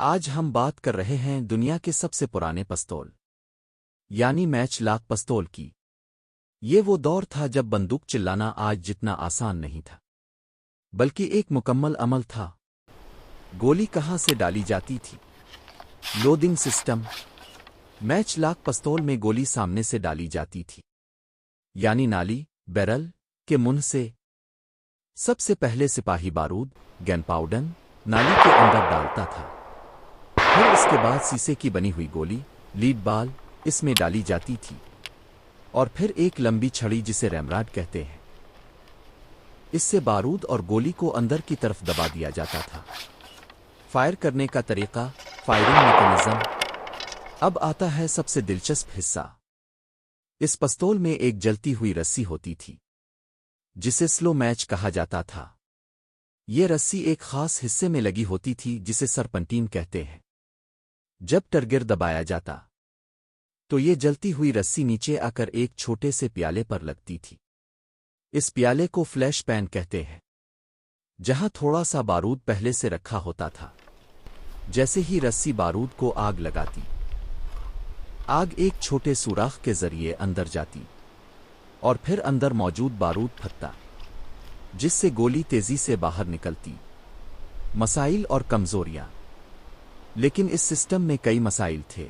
آج ہم بات کر رہے ہیں دنیا کے سب سے پرانے پستول یعنی میچ لاک پستول کی۔ یہ وہ دور تھا جب بندوق چلانا آج جتنا آسان نہیں تھا، بلکہ ایک مکمل عمل تھا۔ گولی کہاں سے ڈالی جاتی تھی؟ Loading system. میچ لاک پستول میں گولی سامنے سے ڈالی جاتی تھی، یعنی نالی بیرل کے منہ سے۔ سب سے پہلے سپاہی بارود گن پاؤڈر نالی کے اندر ڈالتا تھا، پھر اس کے بعد سیسے کی بنی ہوئی گولی لیڈ بال اس میں ڈالی جاتی تھی، اور پھر ایک لمبی چھڑی جسے ریمراڈ کہتے ہیں، اس سے بارود اور گولی کو اندر کی طرف دبا دیا جاتا تھا۔ فائر کرنے کا طریقہ، فائرنگ میکانزم۔ اب آتا ہے سب سے دلچسپ حصہ۔ اس پستول میں ایک جلتی ہوئی رسی ہوتی تھی جسے سلو میچ کہا جاتا تھا۔ یہ رسی ایک خاص حصے میں لگی ہوتی تھی جسے سرپنٹین کہتے ہیں۔ جب ٹرگر دبایا جاتا تو یہ جلتی ہوئی رسی نیچے آ کر ایک چھوٹے سے پیالے پر لگتی تھی۔ اس پیالے کو فلیش پین کہتے ہیں، جہاں تھوڑا سا بارود پہلے سے رکھا ہوتا تھا۔ جیسے ہی رسی بارود کو آگ لگاتی، آگ ایک چھوٹے سوراخ کے ذریعے اندر جاتی اور پھر اندر موجود بارود پھٹتا، جس سے گولی تیزی سے باہر نکلتی۔ مسائل اور کمزوریاں۔ لیکن اس سسٹم میں کئی مسائل تھے۔